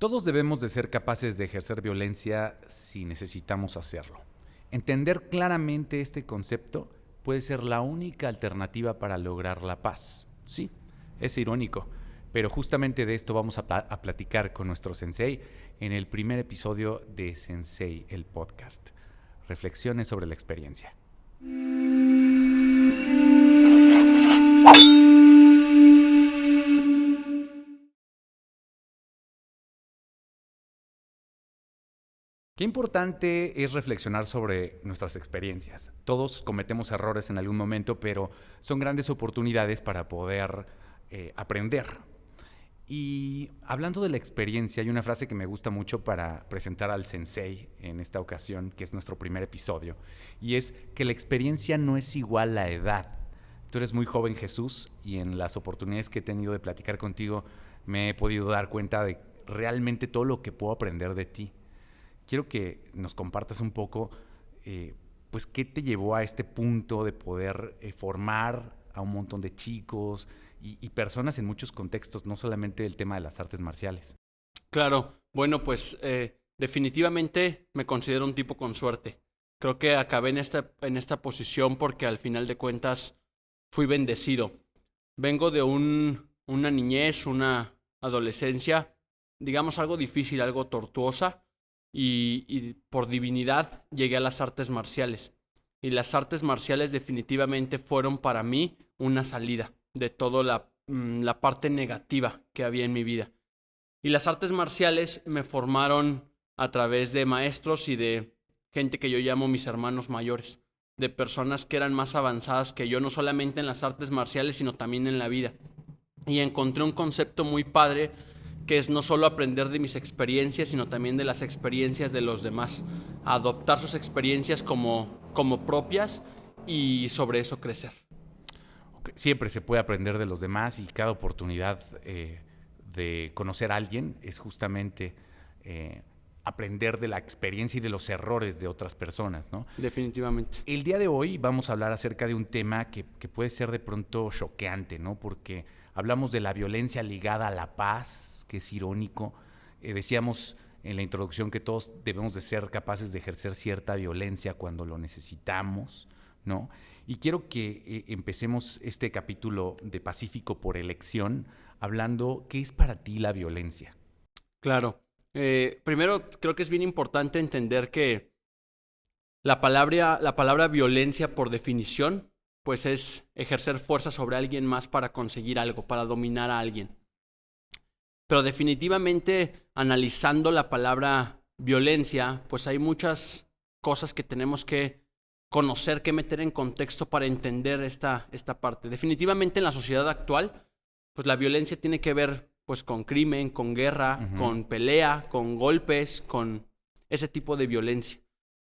Todos debemos de ser capaces de ejercer violencia si necesitamos hacerlo. Entender claramente este concepto puede ser la única alternativa para lograr la paz. Sí, es irónico, pero justamente de esto vamos a platicar con nuestro sensei en el primer episodio de Sensei, el podcast. Reflexiones sobre la experiencia. Qué importante es reflexionar sobre nuestras experiencias. Todos cometemos errores en algún momento, pero son grandes oportunidades para poder aprender. Y hablando de la experiencia, hay una frase que me gusta mucho para presentar al sensei en esta ocasión, que es nuestro primer episodio, y es que la experiencia no es igual a edad. Tú eres muy joven, Jesús, y en las oportunidades que he tenido de platicar contigo me he podido dar cuenta de realmente todo lo que puedo aprender de ti. Quiero que nos compartas un poco, pues, qué te llevó a este punto de poder formar a un montón de chicos y personas en muchos contextos, no solamente el tema de las artes marciales. Claro, bueno, pues definitivamente me considero un tipo con suerte. Creo que acabé en esta posición porque al final de cuentas fui bendecido. Vengo de una niñez, una adolescencia, digamos algo difícil, algo tortuosa, y por divinidad llegué a las artes marciales. Y las artes marciales definitivamente fueron para mí una salida de toda la parte negativa que había en mi vida. Y las artes marciales me formaron a través de maestros y de gente que yo llamo mis hermanos mayores, de personas que eran más avanzadas que yo, no solamente en las artes marciales, sino también en la vida. Y encontré un concepto muy padre que es no solo aprender de mis experiencias, sino también de las experiencias de los demás, adoptar sus experiencias como propias y sobre eso crecer. Siempre se puede aprender de los demás y cada oportunidad de conocer a alguien es justamente aprender de la experiencia y de los errores de otras personas, ¿no? Definitivamente. El día de hoy vamos a hablar acerca de un tema que puede ser de pronto choqueante, ¿no? Porque hablamos de la violencia ligada a la paz, que es irónico. Decíamos en la introducción que todos debemos de ser capaces de ejercer cierta violencia cuando lo necesitamos, ¿no? Y quiero que empecemos este capítulo de Pacífico por elección hablando qué es para ti la violencia. Claro. Primero, creo que es bien importante entender que la palabra violencia, por definición, pues es ejercer fuerza sobre alguien más para conseguir algo, para dominar a alguien. Pero definitivamente, analizando la palabra violencia, pues hay muchas cosas que tenemos que conocer, que meter en contexto para entender esta parte. Definitivamente en la sociedad actual, pues la violencia tiene que ver pues con crimen, con guerra, con pelea, con golpes, con ese tipo de violencia.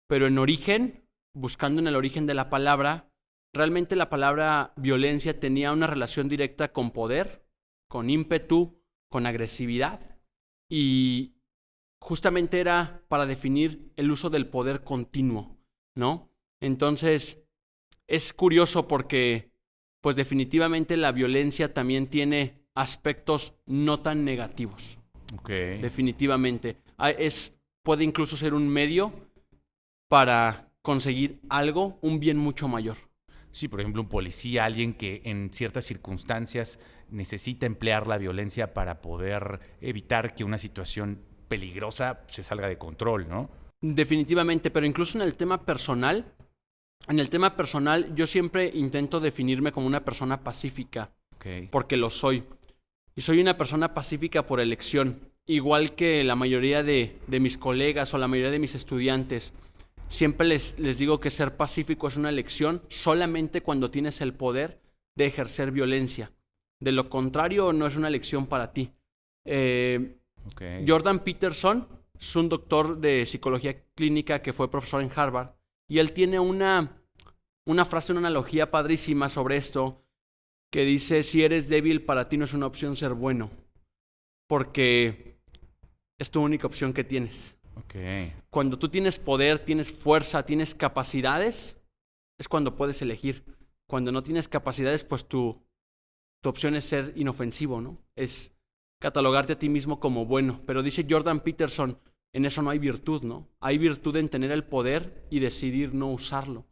Pero en origen, buscando en el origen de la palabra, realmente la palabra violencia tenía una relación directa con poder, con ímpetu, con agresividad, y justamente era para definir el uso del poder continuo, ¿no? Entonces, es curioso porque, pues definitivamente la violencia también tiene aspectos no tan negativos. Okay. Definitivamente. Puede incluso ser un medio para conseguir algo, un bien mucho mayor. Sí, por ejemplo, un policía, alguien que en ciertas circunstancias necesita emplear la violencia para poder evitar que una situación peligrosa se salga de control, ¿no? Definitivamente, pero incluso en el tema personal, yo siempre intento definirme como una persona pacífica, porque lo soy. Y soy una persona pacífica por elección, igual que la mayoría de mis colegas o la mayoría de mis estudiantes. Siempre les digo que ser pacífico es una elección solamente cuando tienes el poder de ejercer violencia. De lo contrario, no es una elección para ti. Jordan Peterson es un doctor de psicología clínica que fue profesor en Harvard, y él tiene una frase, una analogía padrísima sobre esto, que dice: si eres débil, para ti no es una opción ser bueno, porque es tu única opción que tienes. Cuando tú tienes poder, tienes fuerza, tienes capacidades, es cuando puedes elegir. Cuando no tienes capacidades, pues tu opción es ser inofensivo, ¿no? Es catalogarte a ti mismo como bueno. Pero dice Jordan Peterson, en eso no hay virtud, ¿no? Hay virtud en tener el poder y decidir no usarlo.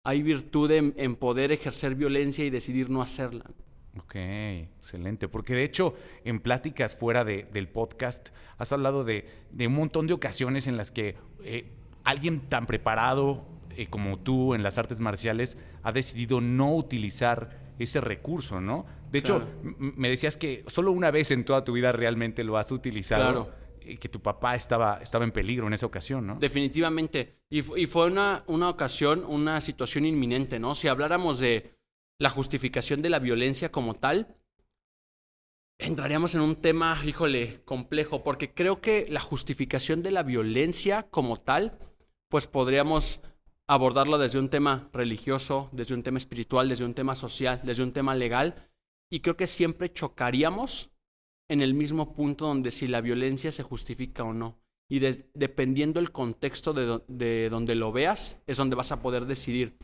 Hay virtud en poder ejercer violencia y decidir no hacerla. Ok, excelente. Porque de hecho, en pláticas fuera del podcast, has hablado de un montón de ocasiones en las que alguien tan preparado como tú en las artes marciales ha decidido no utilizar ese recurso, ¿no? De hecho, Claro. me decías que solo una vez en toda tu vida realmente lo has utilizado, Claro. Que tu papá estaba en peligro en esa ocasión, ¿no? Definitivamente. Y fue una ocasión, una situación inminente, ¿no? Si habláramos de la justificación de la violencia como tal, entraríamos en un tema, híjole, complejo, porque creo que la justificación de la violencia como tal, pues podríamos abordarlo desde un tema religioso, desde un tema espiritual, desde un tema social, desde un tema legal, y creo que siempre chocaríamos en el mismo punto donde si la violencia se justifica o no. Y dependiendo el contexto de donde lo veas, es donde vas a poder decidir.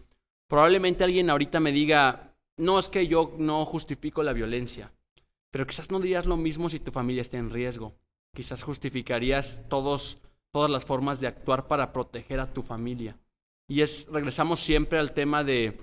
Probablemente alguien ahorita me diga, no, es que yo no justifico la violencia. Pero quizás no dirías lo mismo si tu familia está en riesgo. Quizás justificarías todas las formas de actuar para proteger a tu familia. Y regresamos siempre al tema de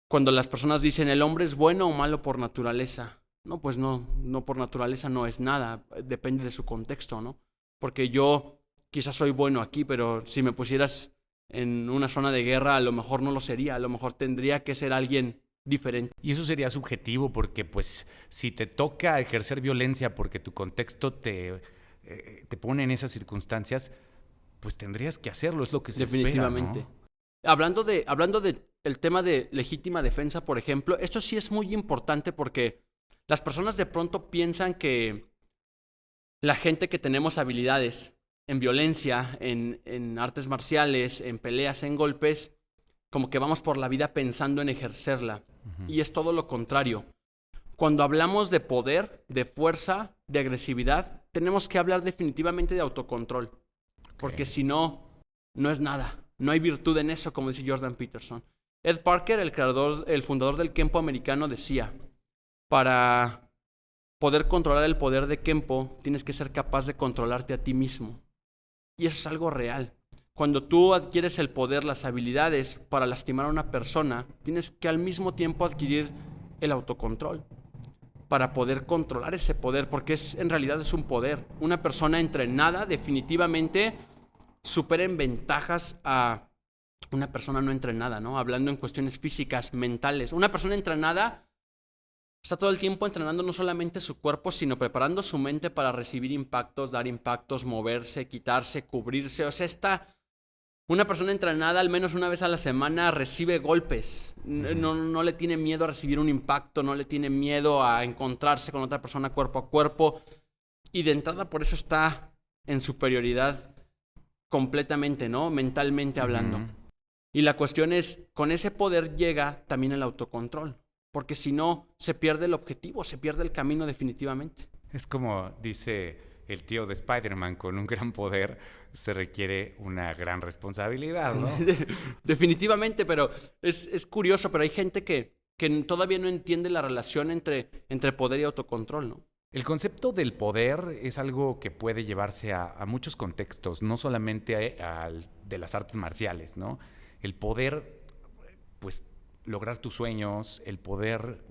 cuando las personas dicen, ¿el hombre es bueno o malo por naturaleza? No, pues no por naturaleza no es nada. Depende de su contexto, ¿no? Porque yo quizás soy bueno aquí, pero si me pusieras en una zona de guerra, a lo mejor no lo sería. A lo mejor tendría que ser alguien diferente. Y eso sería subjetivo porque, pues, si te toca ejercer violencia porque tu contexto te pone en esas circunstancias, pues tendrías que hacerlo, es lo que se Definitivamente. espera, ¿no? Hablando de el tema de legítima defensa, por ejemplo, esto sí es muy importante porque las personas de pronto piensan que la gente que tenemos habilidades en violencia, en artes marciales, en peleas, en golpes, como que vamos por la vida pensando en ejercerla. Y es todo lo contrario. Cuando hablamos de poder, de fuerza, de agresividad, tenemos que hablar definitivamente de autocontrol. Porque si no, no es nada. No hay virtud en eso, como dice Jordan Peterson. Ed Parker, el fundador del Kempo americano, decía, para poder controlar el poder de Kempo, tienes que ser capaz de controlarte a ti mismo. Y eso es algo real. Cuando tú adquieres el poder, las habilidades para lastimar a una persona, tienes que al mismo tiempo adquirir el autocontrol para poder controlar ese poder, porque en realidad es un poder. Una persona entrenada definitivamente supera en ventajas a una persona no entrenada, ¿no? Hablando en cuestiones físicas, mentales. Una persona entrenada está todo el tiempo entrenando no solamente su cuerpo, sino preparando su mente para recibir impactos, dar impactos, moverse, quitarse, cubrirse. O sea, una persona entrenada al menos una vez a la semana recibe golpes. No le tiene miedo a recibir un impacto, no le tiene miedo a encontrarse con otra persona cuerpo a cuerpo. Y de entrada por eso está en superioridad completamente, ¿no? Mentalmente hablando. Y la cuestión es, con ese poder llega también el autocontrol. Porque si no, se pierde el objetivo, se pierde el camino definitivamente. Es como dice el tío de Spider-Man, con un gran poder se requiere una gran responsabilidad, ¿no? Definitivamente, pero es curioso, pero hay gente que todavía no entiende la relación entre poder y autocontrol, ¿no? El concepto del poder es algo que puede llevarse a muchos contextos, no solamente al de las artes marciales, ¿no? El poder, pues, lograr tus sueños, el poder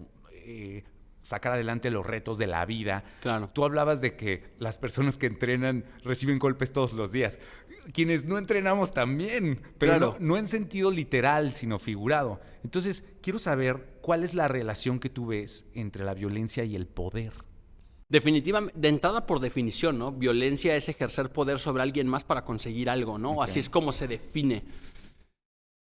sacar adelante los retos de la vida. Claro. Tú hablabas de que las personas que entrenan reciben golpes todos los días. Quienes no entrenamos también, pero claro. no en sentido literal, sino figurado. Entonces, quiero saber cuál es la relación que tú ves entre la violencia y el poder. Definitivamente, de entrada por definición, ¿no? Violencia es ejercer poder sobre alguien más para conseguir algo, ¿no? Okay. Así es como se define.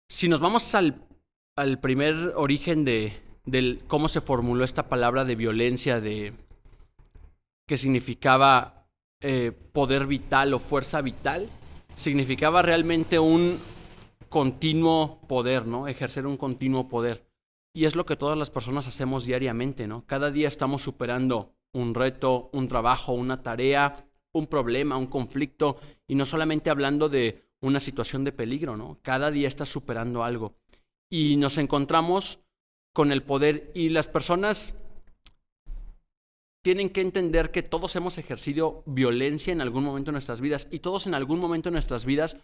Si nos vamos al primer origen del cómo se formuló esta palabra de violencia, que significaba poder vital o fuerza vital, significaba realmente un continuo poder, ¿no? Ejercer un continuo poder. Y es lo que todas las personas hacemos diariamente, ¿no? Cada día estamos superando un reto, un trabajo, una tarea, un problema, un conflicto, y no solamente hablando de una situación de peligro, ¿no? Cada día estás superando algo. Y nos encontramos con el poder, y las personas tienen que entender que todos hemos ejercido violencia en algún momento de nuestras vidas y todos en algún momento de nuestras vidas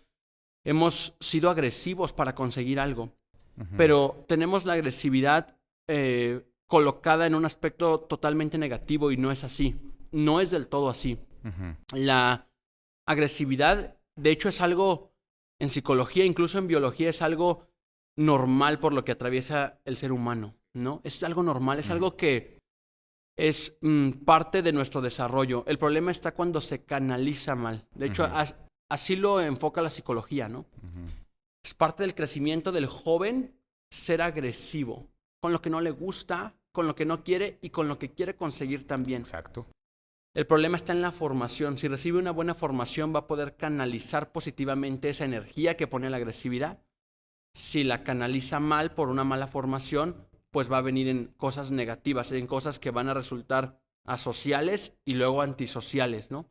hemos sido agresivos para conseguir algo. Pero tenemos la agresividad colocada en un aspecto totalmente negativo y no es así. No es del todo así. La agresividad, de hecho, es algo en psicología, incluso en biología, es algo normal por lo que atraviesa el ser humano, ¿no? Es algo normal, es algo que es parte de nuestro desarrollo. El problema está cuando se canaliza mal. De hecho, así lo enfoca la psicología, ¿no? Es parte del crecimiento del joven ser agresivo, con lo que no le gusta, con lo que no quiere y con lo que quiere conseguir también. Exacto. El problema está en la formación. Si recibe una buena formación, va a poder canalizar positivamente esa energía que pone la agresividad. Si la canaliza mal por una mala formación, pues va a venir en cosas negativas, en cosas que van a resultar asociales y luego antisociales, ¿no?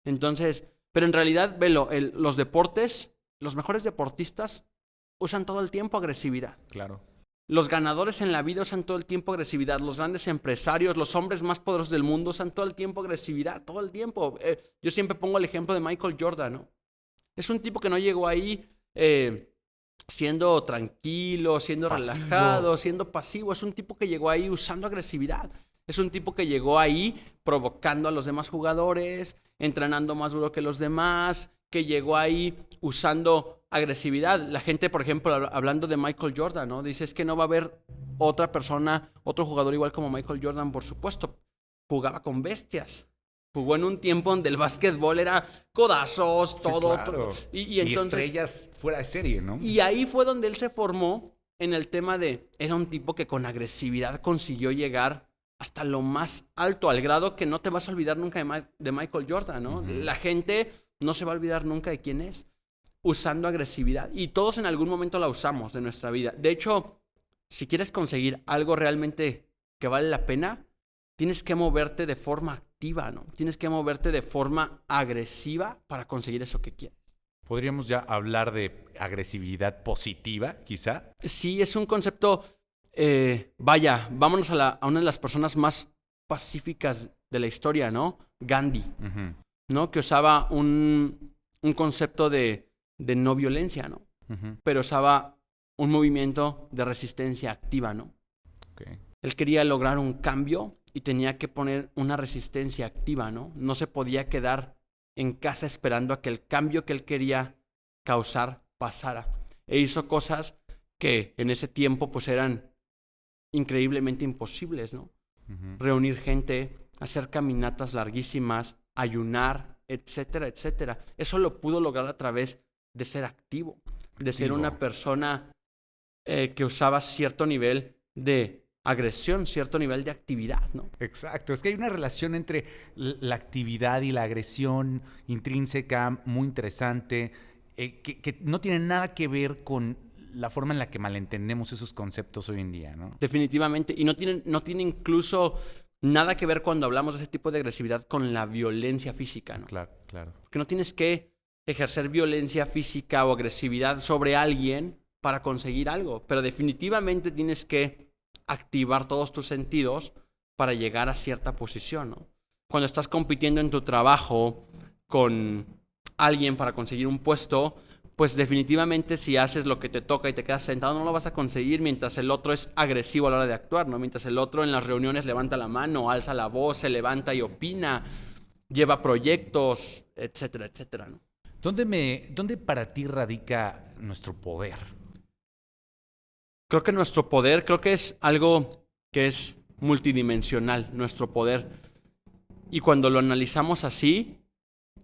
Entonces, pero en realidad, velo, los deportes, los mejores deportistas usan todo el tiempo agresividad. Claro. Los ganadores en la vida usan todo el tiempo agresividad. Los grandes empresarios, los hombres más poderosos del mundo usan todo el tiempo agresividad, todo el tiempo. Yo siempre pongo el ejemplo de Michael Jordan, ¿no? Es un tipo que no llegó ahí siendo tranquilo, siendo relajado, siendo pasivo. Es un tipo que llegó ahí usando agresividad. Es un tipo que llegó ahí provocando a los demás jugadores, entrenando más duro que los demás, que llegó ahí usando agresividad. La gente, por ejemplo, hablando de Michael Jordan, ¿no? Dice, es que no va a haber otra persona, otro jugador igual como Michael Jordan, por supuesto. Jugaba con bestias. Jugó en un tiempo donde el básquetbol era codazos, todo. Sí, claro. Y entonces, estrellas fuera de serie, ¿no? Y ahí fue donde él se formó en el tema de, era un tipo que con agresividad consiguió llegar hasta lo más alto, al grado que no te vas a olvidar nunca de Michael Jordan, ¿no? La gente no se va a olvidar nunca de quién es, usando agresividad. Y todos en algún momento la usamos de nuestra vida. De hecho, si quieres conseguir algo realmente que vale la pena, tienes que moverte de forma activa, ¿no? Tienes que moverte de forma agresiva para conseguir eso que quieres. ¿Podríamos ya hablar de agresividad positiva, quizá? Sí, es un concepto... vaya, vámonos a una de las personas más pacíficas de la historia, ¿no? Gandhi, ¿no? Que usaba un concepto de no violencia, ¿no? Pero usaba un movimiento de resistencia activa, ¿no? Okay. Él quería lograr un cambio y tenía que poner una resistencia activa, ¿no? No se podía quedar en casa esperando a que el cambio que él quería causar pasara. E hizo cosas que en ese tiempo pues eran increíblemente imposibles, ¿no? Reunir gente, hacer caminatas larguísimas, ayunar, etcétera, etcétera. Eso lo pudo lograr a través de ser activo, de ser una persona que usaba cierto nivel de agresión, cierto nivel de actividad, ¿no? Exacto, es que hay una relación entre la actividad y la agresión intrínseca muy interesante, que no tiene nada que ver con la forma en la que malentendemos esos conceptos hoy en día, ¿no? Definitivamente, y no tiene incluso nada que ver cuando hablamos de ese tipo de agresividad con la violencia física, ¿no? Claro, claro. Porque no tienes que ejercer violencia física o agresividad sobre alguien para conseguir algo, pero definitivamente tienes que activar todos tus sentidos para llegar a cierta posición, ¿no? Cuando estás compitiendo en tu trabajo con alguien para conseguir un puesto, pues definitivamente si haces lo que te toca y te quedas sentado no lo vas a conseguir mientras el otro es agresivo a la hora de actuar, ¿no? Mientras el otro en las reuniones levanta la mano, alza la voz, se levanta y opina, lleva proyectos, etcétera, etcétera, ¿no? ¿Dónde para ti radica nuestro poder? Creo que nuestro poder, creo que es algo que es multidimensional, nuestro poder. Y cuando lo analizamos así,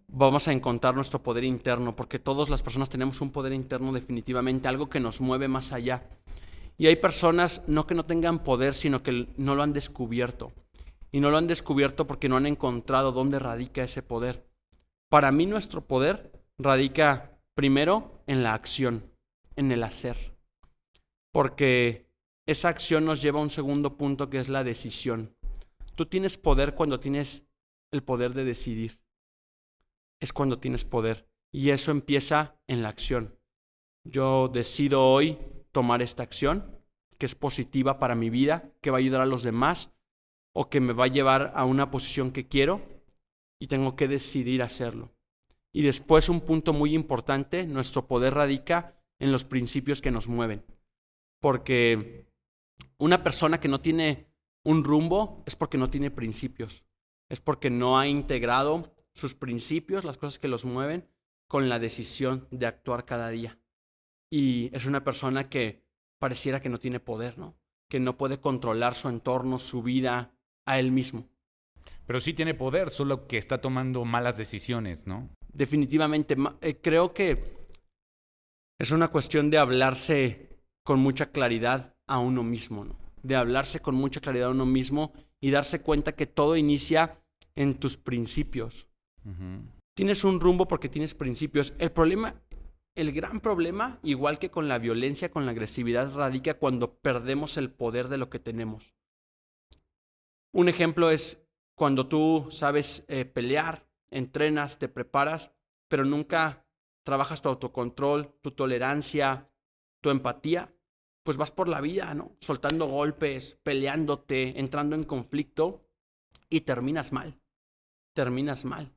vamos a encontrar nuestro poder interno, porque todas las personas tenemos un poder interno definitivamente, algo que nos mueve más allá. Y hay personas no que no tengan poder, sino que no lo han descubierto. Y no lo han descubierto porque no han encontrado dónde radica ese poder. Para mí nuestro poder radica primero en la acción, en el hacer. Porque esa acción nos lleva a un segundo punto que es la decisión. Tú tienes poder cuando tienes el poder de decidir. Es cuando tienes poder. Y eso empieza en la acción. Yo decido hoy tomar esta acción, que es positiva para mi vida, que va a ayudar a los demás, o que me va a llevar a una posición que quiero y tengo que decidir hacerlo. Y después, un punto muy importante, nuestro poder radica en los principios que nos mueven. Porque una persona que no tiene un rumbo es porque no tiene principios. Es porque no ha integrado sus principios, las cosas que los mueven, con la decisión de actuar cada día. Y es una persona que pareciera que no tiene poder, ¿no? Que no puede controlar su entorno, su vida, a él mismo. Pero sí tiene poder, solo que está tomando malas decisiones, ¿no? Definitivamente, creo que es una cuestión de hablarse con mucha claridad a uno mismo, ¿no? De hablarse con mucha claridad a uno mismo y darse cuenta que todo inicia en tus principios. Uh-huh. Tienes un rumbo porque tienes principios. El gran problema, igual que con la violencia, con la agresividad, radica cuando perdemos el poder de lo que tenemos. Un ejemplo es cuando tú sabes pelear, entrenas, te preparas, pero nunca trabajas tu autocontrol, tu tolerancia, tu empatía, pues vas por la vida, ¿no? Soltando golpes, peleándote, entrando en conflicto y terminas mal. Terminas mal.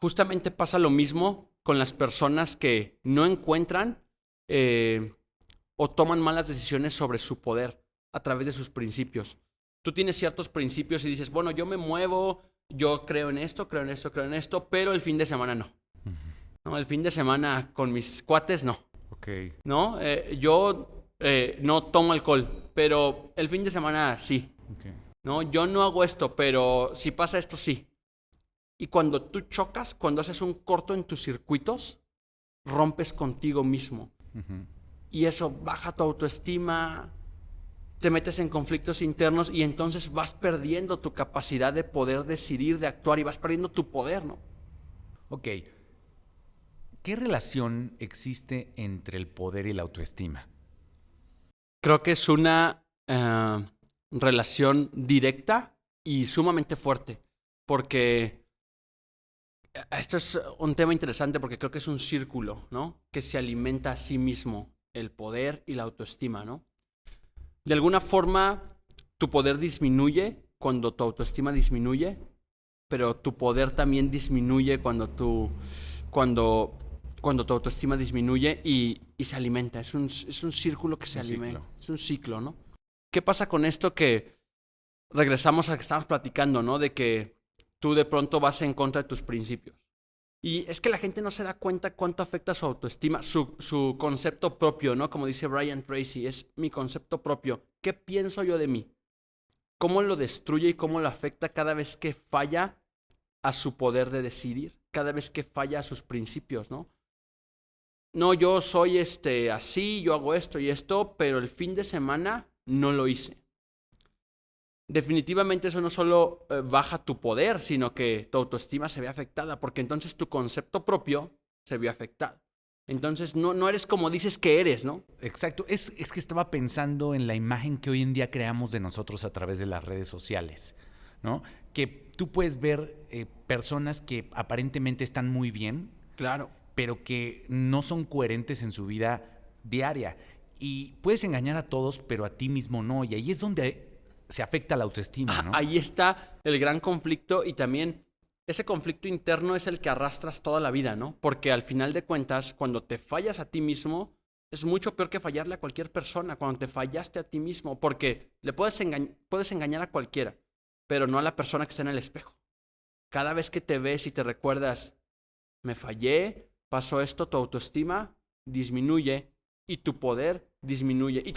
Justamente pasa lo mismo con las personas que no encuentran o toman malas decisiones sobre su poder a través de sus principios. Tú tienes ciertos principios y dices, bueno, yo me muevo, yo creo en esto, creo en esto, creo en esto, pero el fin de semana no. No, el fin de semana con mis cuates no. Okay. ¿No? Yo no tomo alcohol, pero el fin de semana sí. Okay. ¿No? Yo no hago esto, pero si pasa esto sí. Y cuando tú chocas, cuando haces un corto en tus circuitos, rompes contigo mismo. Uh-huh. Y eso baja tu autoestima, te metes en conflictos internos y entonces vas perdiendo tu capacidad de poder decidir, de actuar y vas perdiendo tu poder, ¿no? Ok. ¿Qué relación existe entre el poder y la autoestima? Creo que es una relación directa y sumamente fuerte, porque esto es un tema interesante porque creo que es un círculo, ¿no? Que se alimenta a sí mismo, el poder y la autoestima, ¿no? De alguna forma, tu poder disminuye cuando tu autoestima disminuye, pero tu poder también disminuye cuando tu autoestima disminuye y se alimenta. Es un círculo que se alimenta. Es un ciclo, ¿no? ¿Qué pasa con esto? Que regresamos a lo que estábamos platicando, ¿no? De que tú de pronto vas en contra de tus principios. Y es que la gente no se da cuenta cuánto afecta su autoestima, su concepto propio, ¿no? Como dice Brian Tracy, es mi concepto propio. ¿Qué pienso yo de mí? ¿Cómo lo destruye y cómo lo afecta cada vez que falla a su poder de decidir? Cada vez que falla a sus principios, ¿no? No, yo soy así, yo hago esto y esto, pero el fin de semana no lo hice. Definitivamente eso no solo baja tu poder, sino que tu autoestima se ve afectada, porque entonces tu concepto propio se vio afectado. Entonces no eres como dices que eres, ¿no? Exacto. Es que estaba pensando en la imagen que hoy en día creamos de nosotros a través de las redes sociales, ¿no? Que tú puedes ver personas que aparentemente están muy bien, claro, pero que no son coherentes en su vida diaria. Y puedes engañar a todos, pero a ti mismo no. Y ahí es donde se afecta la autoestima, ¿no? Ahí está el gran conflicto y también ese conflicto interno es el que arrastras toda la vida, ¿no? Porque al final de cuentas, cuando te fallas a ti mismo, es mucho peor que fallarle a cualquier persona, cuando te fallaste a ti mismo, porque le puedes engañar a cualquiera, pero no a la persona que está en el espejo. Cada vez que te ves y te recuerdas, me fallé, pasó esto, tu autoestima disminuye y tu poder disminuye y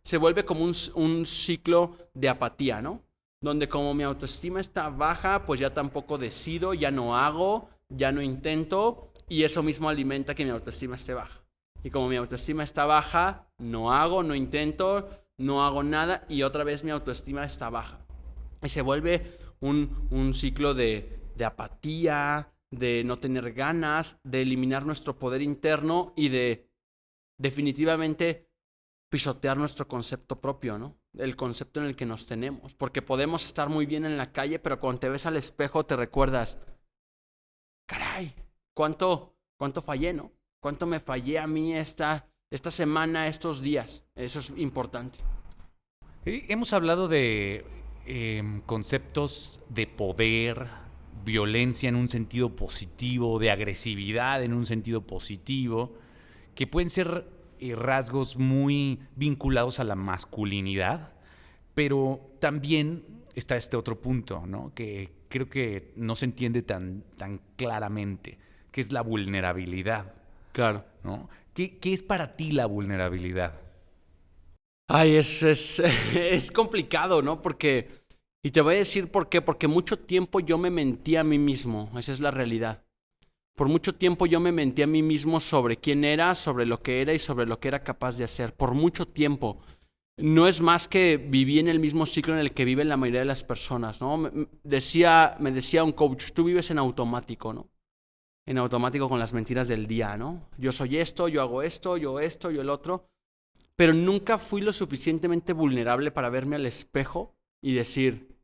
se vuelve como un ciclo de apatía, ¿no? Donde como mi autoestima está baja, pues ya tampoco decido, ya no hago, ya no intento y eso mismo alimenta que mi autoestima esté baja. Y como mi autoestima está baja, no hago, no intento, no hago nada y otra vez mi autoestima está baja. Y se vuelve un ciclo de apatía, de no tener ganas, de eliminar nuestro poder interno y de definitivamente pisotear nuestro concepto propio, ¿no? El concepto en el que nos tenemos. Porque podemos estar muy bien en la calle, pero cuando te ves al espejo te recuerdas, caray, ¿cuánto fallé, no? ¿Cuánto me fallé a mí esta semana, estos días? Eso es importante. Hemos hablado de conceptos de poder, violencia en un sentido positivo, de agresividad en un sentido positivo, que pueden ser rasgos muy vinculados a la masculinidad, pero también está este otro punto, ¿no? Que creo que no se entiende tan claramente, que es la vulnerabilidad. Claro. ¿No? ¿Qué es para ti la vulnerabilidad? Ay, es complicado, ¿no? Y te voy a decir por qué. Porque mucho tiempo yo me mentí a mí mismo. Esa es la realidad. Por mucho tiempo yo me mentí a mí mismo sobre quién era, sobre lo que era y sobre lo que era capaz de hacer. Por mucho tiempo. No es más que viví en el mismo ciclo en el que viven la mayoría de las personas, ¿no? Me decía un coach, tú vives en automático, ¿no? En automático con las mentiras del día, ¿no? Yo soy esto, yo hago esto, yo el otro. Pero nunca fui lo suficientemente vulnerable para verme al espejo y decir,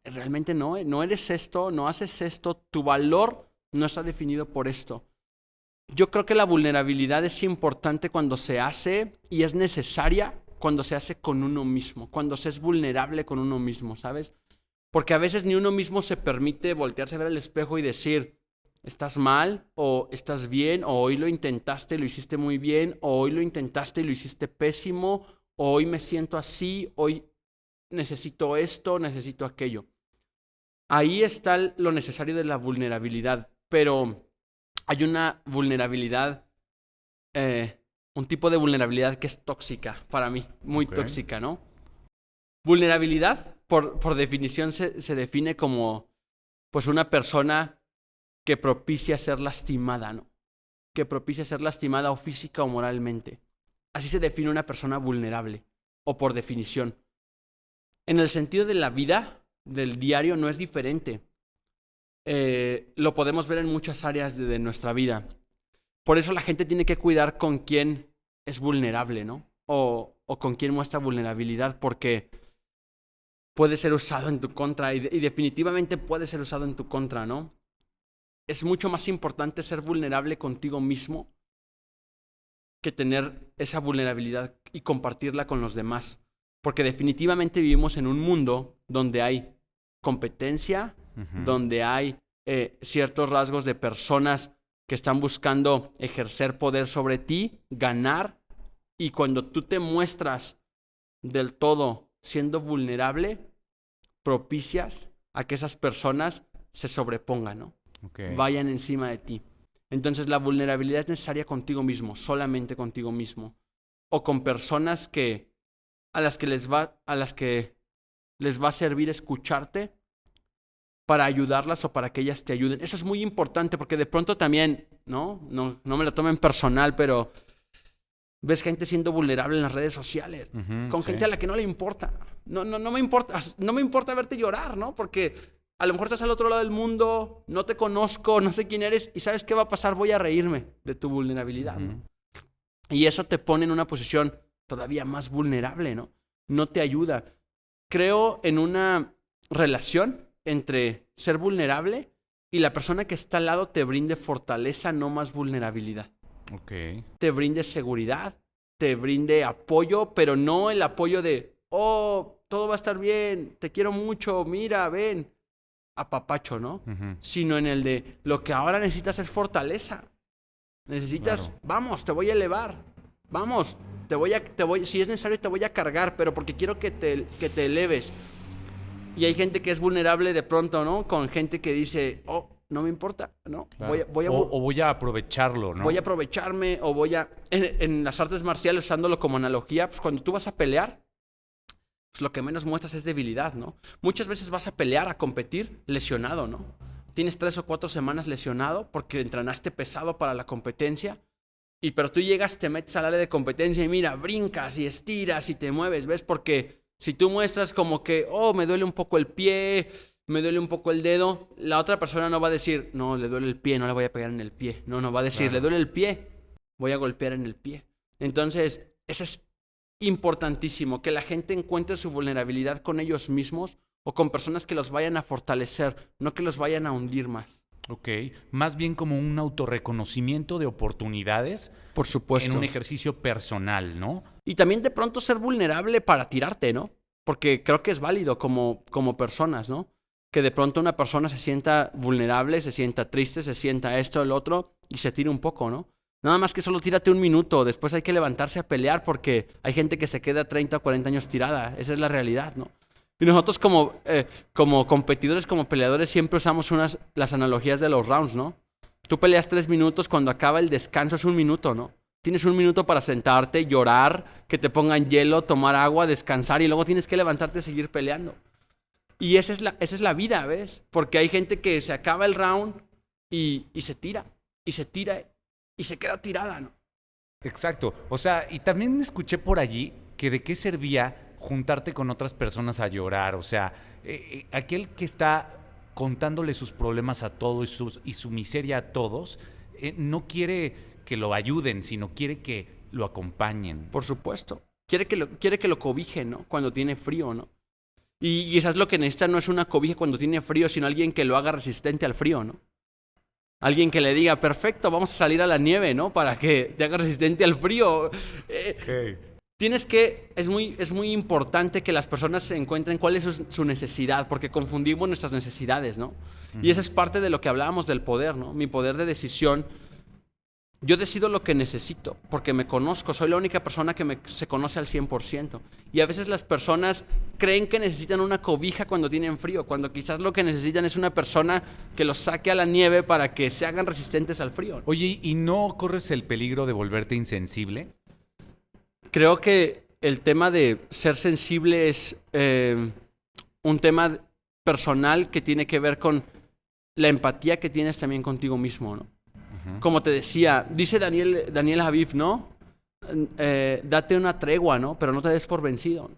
realmente no eres esto, no haces esto, tu valor no está definido por esto. Yo creo que la vulnerabilidad es importante cuando se hace y es necesaria cuando se hace con uno mismo, cuando se es vulnerable con uno mismo, ¿sabes? Porque a veces ni uno mismo se permite voltearse a ver al espejo y decir, estás mal, o estás bien, o hoy lo intentaste y lo hiciste muy bien, o hoy lo intentaste y lo hiciste pésimo, o hoy me siento así, hoy necesito esto, necesito aquello. Ahí está lo necesario de la vulnerabilidad, pero hay una vulnerabilidad, un tipo de vulnerabilidad que es tóxica para mí, muy tóxica, ¿no? Vulnerabilidad, por definición, se define como pues una persona que propicia ser lastimada, ¿no? Que propicia ser lastimada o física o moralmente. Así se define una persona vulnerable, o por definición. En el sentido de la vida, del diario, no es diferente. Lo podemos ver en muchas áreas de nuestra vida. Por eso la gente tiene que cuidar con quién es vulnerable, ¿no? O con quién muestra vulnerabilidad, porque puede ser usado en tu contra y definitivamente puede ser usado en tu contra, ¿no? Es mucho más importante ser vulnerable contigo mismo que tener esa vulnerabilidad y compartirla con los demás. Porque definitivamente vivimos en un mundo donde hay competencia, donde hay ciertos rasgos de personas que están buscando ejercer poder sobre ti, ganar, y cuando tú te muestras del todo siendo vulnerable, propicias a que esas personas se sobrepongan, ¿no? Vayan encima de ti. Entonces la vulnerabilidad es necesaria contigo mismo, solamente contigo mismo, o con personas a las que les va a servir escucharte para ayudarlas o para que ellas te ayuden. Eso es muy importante porque de pronto también, no me lo tomen personal, pero ves gente siendo vulnerable en las redes sociales, con gente a la que no le importa. No me importa verte llorar, ¿no? Porque a lo mejor estás al otro lado del mundo, no te conozco, no sé quién eres, y ¿sabes qué va a pasar? Voy a reírme de tu vulnerabilidad, ¿no? Y eso te pone en una posición todavía más vulnerable, ¿no? No te ayuda. Creo en una relación entre ser vulnerable y la persona que está al lado te brinde fortaleza, no más vulnerabilidad. Te brinde seguridad, te brinde apoyo, pero no el apoyo de, oh, todo va a estar bien, te quiero mucho, mira, ven, apapacho, ¿no? Sino en el de, lo que ahora necesitas es fortaleza. Necesitas, claro. Vamos, te voy a elevar, vamos, si es necesario te voy a cargar, pero porque quiero que te eleves. Y hay gente que es vulnerable de pronto, ¿no? Con gente que dice, oh, no me importa, ¿no? Claro. Voy a aprovecharlo, ¿no? Voy a aprovecharme o en las artes marciales, usándolo como analogía, pues cuando tú vas a pelear, pues lo que menos muestras es debilidad, ¿no? Muchas veces vas a pelear, a competir lesionado, ¿no? Tienes 3 o 4 semanas lesionado porque entrenaste pesado para la competencia, pero tú llegas, te metes al área de competencia y mira, brincas y estiras y te mueves, ¿ves? Porque si tú muestras como que, oh, me duele un poco el pie, me duele un poco el dedo, la otra persona no va a decir, no, le duele el pie, no le voy a pegar en el pie. No va a decir, claro. Le duele el pie, voy a golpear en el pie. Entonces, eso es importantísimo, que la gente encuentre su vulnerabilidad con ellos mismos o con personas que los vayan a fortalecer, no que los vayan a hundir más. Más bien como un autorreconocimiento de oportunidades. Por supuesto. En un ejercicio personal, ¿no? Y también de pronto ser vulnerable para tirarte, ¿no? Porque creo que es válido como personas, ¿no? Que de pronto una persona se sienta vulnerable, se sienta triste, se sienta esto, el otro, y se tire un poco, ¿no? Nada más que solo tírate un minuto, después hay que levantarse a pelear porque hay gente que se queda 30 o 40 años tirada. Esa es la realidad, ¿no? Y nosotros como competidores, como peleadores, siempre usamos las analogías de los rounds, ¿no? Tú peleas 3 minutos, cuando acaba el descanso es un minuto, ¿no? Tienes un minuto para sentarte, llorar, que te pongan hielo, tomar agua, descansar y luego tienes que levantarte y seguir peleando. Y esa es la vida, ¿ves? Porque hay gente que se acaba el round y se tira, y se tira, y se queda tirada, ¿no? Exacto. O sea, y también escuché por allí que de qué servía juntarte con otras personas a llorar. O sea, aquel que está contándole sus problemas a todos y su miseria a todos, no quiere que lo ayuden, sino quiere que lo acompañen. Por supuesto. Quiere que lo cobijen, ¿no? Cuando tiene frío, ¿no? Y quizás lo que necesita no es una cobija cuando tiene frío, sino alguien que lo haga resistente al frío, ¿no? Alguien que le diga, perfecto, vamos a salir a la nieve, ¿no? Para que te haga resistente al frío. Okay. Es muy importante que las personas se encuentren cuál es su necesidad, porque confundimos nuestras necesidades, ¿no? Y esa es parte de lo que hablábamos del poder, ¿no? Mi poder de decisión. Yo decido lo que necesito, porque me conozco, soy la única persona que se conoce al 100%. Y a veces las personas creen que necesitan una cobija cuando tienen frío, cuando quizás lo que necesitan es una persona que los saque a la nieve para que se hagan resistentes al frío. Oye, ¿y no corres el peligro de volverte insensible? Creo que el tema de ser sensible es un tema personal que tiene que ver con la empatía que tienes también contigo mismo, ¿no? Como te decía, dice Daniel Aviv, ¿no? Date una tregua, ¿no? Pero no te des por vencido.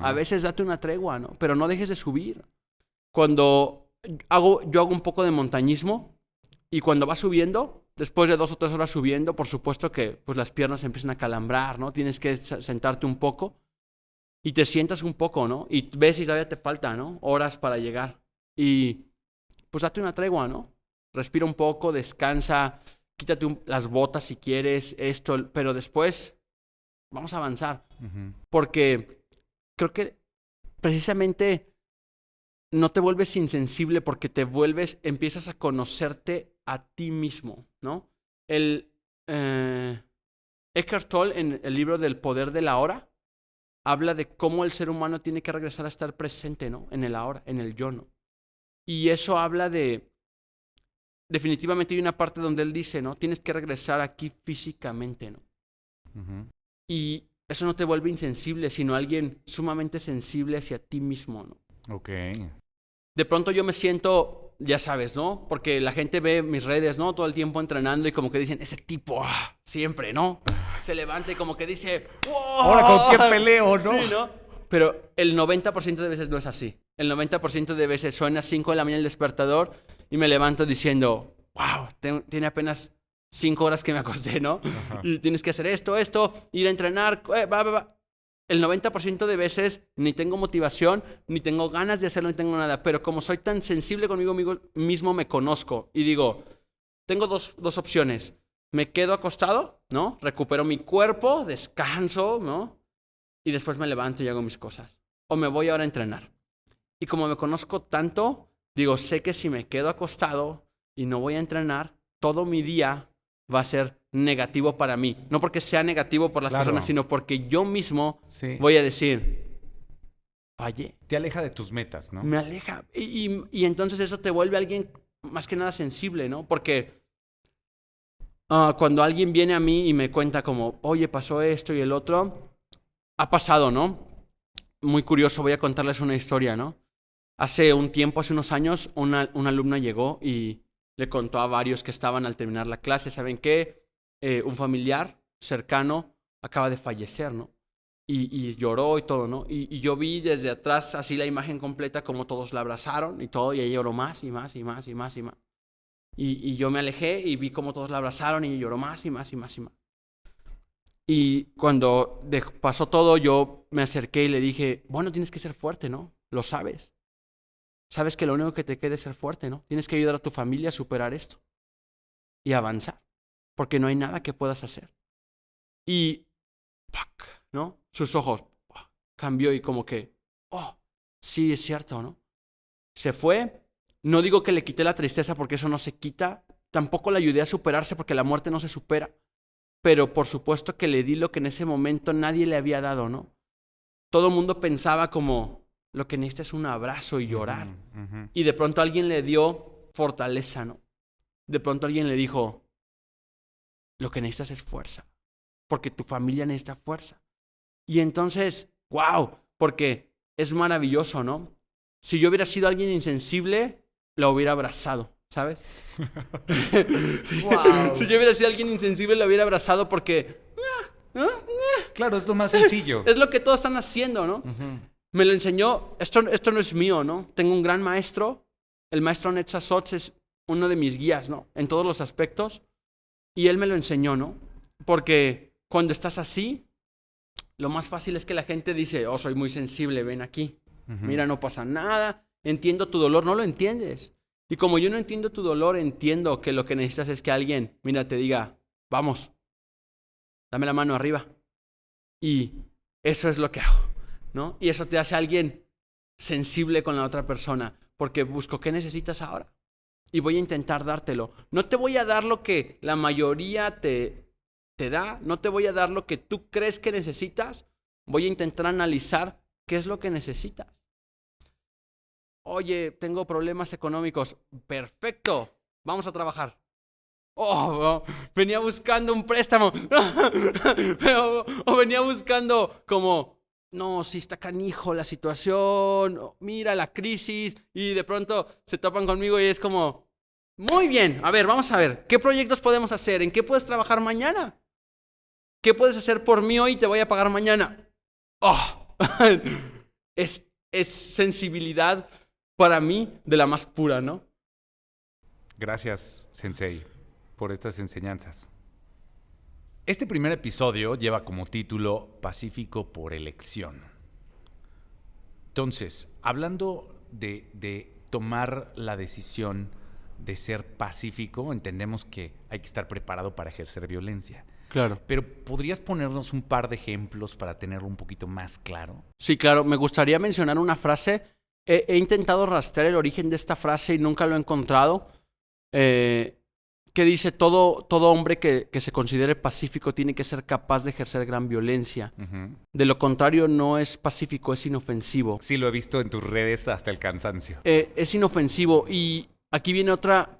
A veces date una tregua, ¿no? Pero no dejes de subir. Cuando yo hago un poco de montañismo y cuando vas subiendo, después de 2 o 3 horas subiendo, por supuesto que pues, las piernas empiezan a calambrar, ¿no? Tienes que sentarte un poco y te sientas un poco, ¿no? Y ves si todavía te falta, ¿no? Horas para llegar. Y pues date una tregua, ¿no? Respira un poco, descansa, quítate las botas si quieres, pero después vamos a avanzar. Porque creo que precisamente no te vuelves insensible porque empiezas a conocerte a ti mismo, ¿no? Eckhart Tolle, en el libro del poder de la hora, habla de cómo el ser humano tiene que regresar a estar presente, ¿no? En el ahora, en el yo, ¿no? Y eso habla de... Definitivamente hay una parte donde él dice, ¿no? Tienes que regresar aquí físicamente, ¿no? Y eso no te vuelve insensible, sino alguien sumamente sensible hacia ti mismo, ¿no? Ok. De pronto yo me siento, ya sabes, ¿no? Porque la gente ve mis redes, ¿no? Todo el tiempo entrenando y como que dicen, ese tipo, siempre, ¿no? Se levanta y como que dice, ¡wow! Ahora con qué peleo, ¿no? Sí, ¿no? Pero el 90% de veces no es así. El 90% de veces suena a 5 de la mañana el despertador y me levanto diciendo, wow, tiene apenas 5 horas que me acosté, ¿no? Ajá. Y tienes que hacer esto, ir a entrenar, El 90% de veces ni tengo motivación, ni tengo ganas de hacerlo, ni tengo nada. Pero como soy tan sensible conmigo mismo, me conozco. Y digo, tengo dos opciones. Me quedo acostado, ¿no? Recupero mi cuerpo, descanso, ¿no? Y después me levanto y hago mis cosas. O me voy ahora a entrenar. Y como me conozco tanto, digo, sé que si me quedo acostado y no voy a entrenar, todo mi día va a ser negativo para mí. No porque sea negativo por las personas, sino porque yo mismo voy a decir, fallé. Te aleja de tus metas, ¿no? Me aleja. Y entonces eso te vuelve alguien más que nada sensible, ¿no? Porque cuando alguien viene a mí y me cuenta como, oye, pasó esto y el otro, ha pasado, ¿no? Muy curioso, voy a contarles una historia, ¿no? Hace un tiempo, hace unos años, una alumna llegó y le contó a varios que estaban al terminar la clase, ¿saben qué? Un familiar cercano acaba de fallecer, ¿no? Y lloró y todo, ¿no? Y yo vi desde atrás así la imagen completa como todos la abrazaron y todo, y ella lloró más y más y más y más y más. Y yo me alejé y vi como todos la abrazaron y lloró más y más y más y más. Y cuando pasó todo, yo me acerqué y le dije, bueno, tienes que ser fuerte, ¿no? Lo sabes. Sabes que lo único que te queda es ser fuerte, ¿no? Tienes que ayudar a tu familia a superar esto y avanzar, porque no hay nada que puedas hacer. Y, ¿no? Sus ojos cambió y como que oh, sí, es cierto, ¿no? Se fue. No digo que le quité la tristeza porque eso no se quita. Tampoco le ayudé a superarse porque la muerte no se supera. Pero por supuesto que le di lo que en ese momento nadie le había dado, ¿no? Todo el mundo pensaba como, lo que necesita es un abrazo y llorar. Y de pronto alguien le dio fortaleza, ¿no? De pronto alguien le dijo, lo que necesitas es fuerza. Porque tu familia necesita fuerza. Y entonces, wow, porque es maravilloso, ¿no? Si yo hubiera sido alguien insensible, lo hubiera abrazado, ¿sabes? Wow. Si yo hubiera sido alguien insensible, lo hubiera abrazado porque Claro, es lo más sencillo. es lo que todos están haciendo, ¿no? Me lo enseñó, esto no es mío, ¿no? Tengo un gran maestro, el maestro Netza Sotz es uno de mis guías, ¿no? En todos los aspectos, y él me lo enseñó, ¿no? Porque cuando estás así, lo más fácil es que la gente dice, oh, soy muy sensible, ven aquí. Mira, no pasa nada, entiendo tu dolor, no lo entiendes. Y como yo no entiendo tu dolor, entiendo que lo que necesitas es que alguien, mira, te diga, vamos, dame la mano arriba. Y eso es lo que hago, ¿no? Y eso te hace alguien sensible con la otra persona, porque busco qué necesitas ahora. Y voy a intentar dártelo. No te voy a dar lo que la mayoría te da, no te voy a dar lo que tú crees que necesitas. Voy a intentar analizar qué es lo que necesitas. Oye, tengo problemas económicos. Perfecto, vamos a trabajar. Oh, venía buscando un préstamo. O venía buscando como, no, si está canijo la situación, mira la crisis, y de pronto se topan conmigo y es como, muy bien, a ver, vamos a ver, ¿qué proyectos podemos hacer? ¿En qué puedes trabajar mañana? ¿Qué puedes hacer por mí hoy y te voy a pagar mañana? Oh, es sensibilidad para mí de la más pura, ¿no? Gracias, Sensei, por estas enseñanzas. Este primer episodio lleva como título Pacífico por elección. Entonces, hablando de tomar la decisión de ser pacífico, entendemos que hay que estar preparado para ejercer violencia. Claro. Pero ¿podrías ponernos un par de ejemplos para tenerlo un poquito más claro? Sí, claro. Me gustaría mencionar una frase. He intentado rastrear el origen de esta frase y nunca lo he encontrado. Que dice, todo hombre que se considere pacífico tiene que ser capaz de ejercer gran violencia. De lo contrario, no es pacífico, es inofensivo. Sí, lo he visto en tus redes hasta el cansancio. Es inofensivo. Y aquí viene otra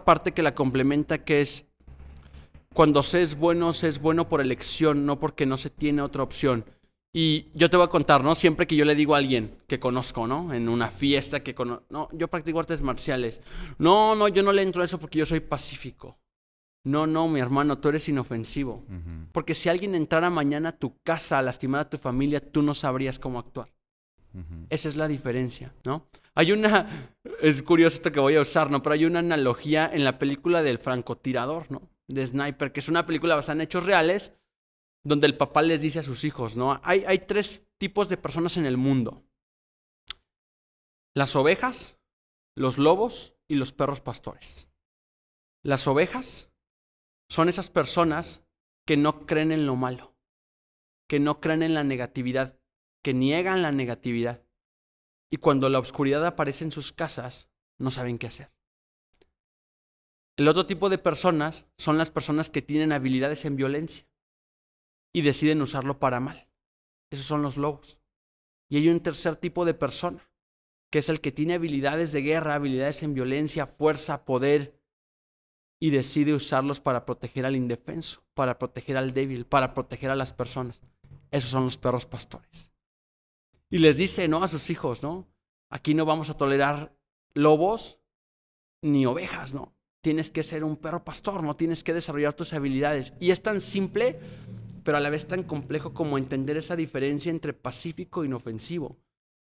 parte que la complementa, que es, cuando se es bueno por elección, no porque no se tiene otra opción. Y yo te voy a contar, ¿no? Siempre que yo le digo a alguien que conozco, ¿no? En una fiesta que conozco, no, yo practico artes marciales. No, yo no le entro a eso porque yo soy pacífico. No, mi hermano, tú eres inofensivo. Porque si alguien entrara mañana a tu casa a lastimar a tu familia, tú no sabrías cómo actuar. Esa es la diferencia, ¿no? Es curioso esto que voy a usar, ¿no? Pero hay una analogía en la película del francotirador, ¿no? De Sniper, que es una película basada en hechos reales, donde el papá les dice a sus hijos, ¿no? Hay 3 tipos de personas en el mundo. Las ovejas, los lobos y los perros pastores. Las ovejas son esas personas que no creen en lo malo, que no creen en la negatividad, que niegan la negatividad. Y cuando la oscuridad aparece en sus casas, no saben qué hacer. El otro tipo de personas son las personas que tienen habilidades en violencia y deciden usarlo para mal. Esos son los lobos. Y hay un tercer tipo de persona, que es el que tiene habilidades de guerra, habilidades en violencia, fuerza, poder, y decide usarlos para proteger al indefenso, para proteger al débil, para proteger a las personas. Esos son los perros pastores. Y les dice, ¿no? A sus hijos, ¿no? Aquí no vamos a tolerar lobos ni ovejas, ¿no? Tienes que ser un perro pastor, no tienes que desarrollar tus habilidades. Y es tan simple, pero a la vez tan complejo como entender esa diferencia entre pacífico e inofensivo.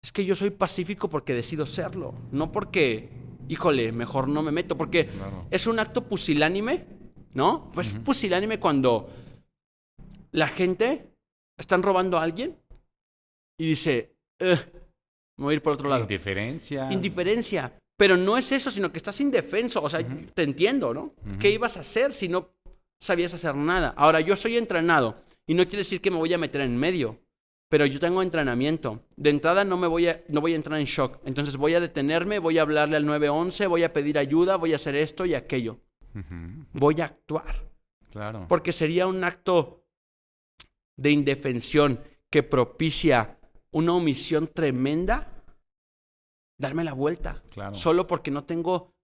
Es que yo soy pacífico porque decido serlo, no porque, híjole, mejor no me meto, porque es un acto pusilánime, ¿no? Pues pusilánime cuando la gente están robando a alguien y dice, me voy a ir por otro lado. Indiferencia. Pero no es eso, sino que estás indefenso. O sea, te entiendo, ¿no? ¿Qué ibas a hacer si no sabías hacer nada? Ahora, yo soy entrenado y no quiere decir que me voy a meter en medio. pero yo tengo entrenamiento. De entrada no voy a entrar en shock. Entonces voy a detenerme, voy a hablarle al 911, voy a pedir ayuda, voy a hacer esto y aquello. Voy a actuar. Claro. Porque sería un acto de indefensión que propicia una omisión tremenda, darme la vuelta. Claro. Solo porque no tengo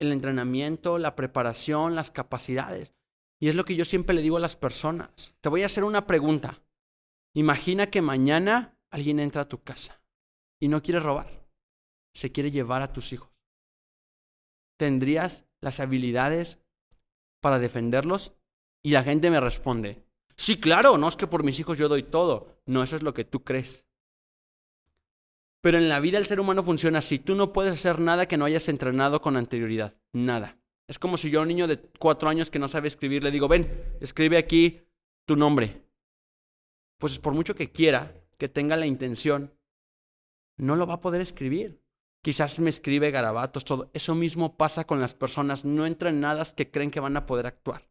el entrenamiento, la preparación, las capacidades. Y es lo que yo siempre le digo a las personas. Te voy a hacer una pregunta. Imagina que mañana alguien entra a tu casa y no quiere robar. Se quiere llevar a tus hijos. ¿Tendrías las habilidades para defenderlos? Y la gente me responde, sí, claro, no es que por mis hijos yo doy todo. No, eso es lo que tú crees. Pero en la vida el ser humano funciona así. Tú no puedes hacer nada que no hayas entrenado con anterioridad. Nada. Es como si yo a un niño de 4 años que no sabe escribir le digo, ven, escribe aquí tu nombre. Pues por mucho que quiera, que tenga la intención, no lo va a poder escribir. Quizás me escribe garabatos, todo. Eso mismo pasa con las personas no entrenadas que creen que van a poder actuar.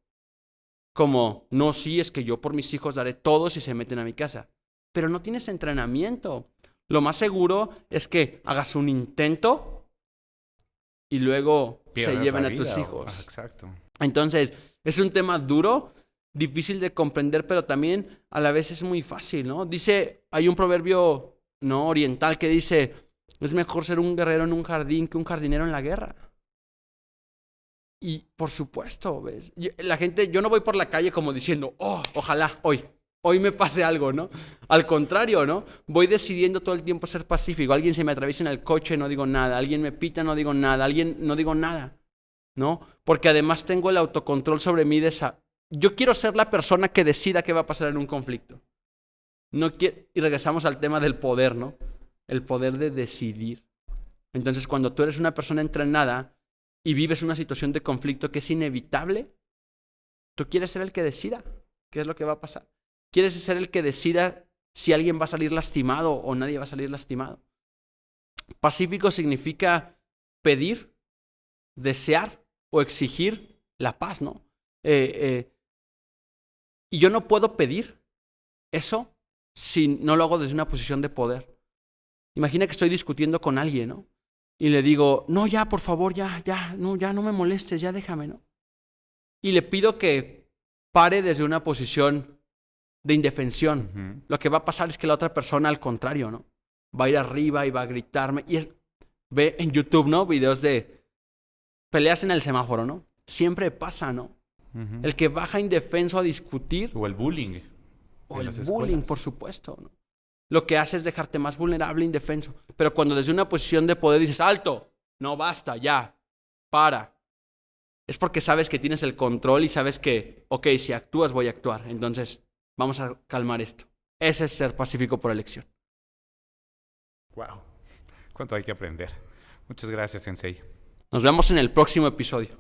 Como, no, sí, es que yo por mis hijos daré todo si se meten a mi casa. Pero no tienes entrenamiento. Lo más seguro es que hagas un intento y luego Pierdes se lleven la a tus vida, hijos. Exacto. Entonces, es un tema duro, difícil de comprender, pero también a la vez es muy fácil, ¿no? Dice, hay un proverbio, ¿no?, oriental que dice, es mejor ser un guerrero en un jardín que un jardinero en la guerra. Y por supuesto, ¿ves? La gente, yo no voy por la calle como diciendo, oh, ojalá hoy me pase algo, ¿no? Al contrario, ¿no? Voy decidiendo todo el tiempo ser pacífico. Alguien se me atraviesa en el coche, no digo nada. Alguien me pita, no digo nada. No digo nada, ¿no? Porque además tengo el autocontrol sobre mí de esa. Yo quiero ser la persona que decida qué va a pasar en un conflicto. Y regresamos al tema del poder, ¿no? El poder de decidir. Entonces, cuando tú eres una persona entrenada y vives una situación de conflicto que es inevitable, tú quieres ser el que decida qué es lo que va a pasar. Quieres ser el que decida si alguien va a salir lastimado o nadie va a salir lastimado. Pacífico significa pedir, desear o exigir la paz, ¿no? Y yo no puedo pedir eso si no lo hago desde una posición de poder. Imagina que estoy discutiendo con alguien, ¿no? Y le digo, no, ya, por favor, ya no me molestes, ya déjame, ¿no? Y le pido que pare desde una posición de indefensión. Lo que va a pasar es que la otra persona, al contrario, ¿no? Va a ir arriba y va a gritarme. Ve en YouTube, ¿no? Videos de peleas en el semáforo, ¿no? Siempre pasa, ¿no? El que baja indefenso a discutir. O el bullying. O el bullying, por supuesto, ¿no? Lo que hace es dejarte más vulnerable e indefenso. Pero cuando desde una posición de poder dices, alto, no, basta, ya, para. Es porque sabes que tienes el control y sabes que, ok, si actúas voy a actuar. Entonces, vamos a calmar esto. Ese es ser pacífico por elección. Wow. ¿Cuánto hay que aprender? Muchas gracias, Sensei. Nos vemos en el próximo episodio.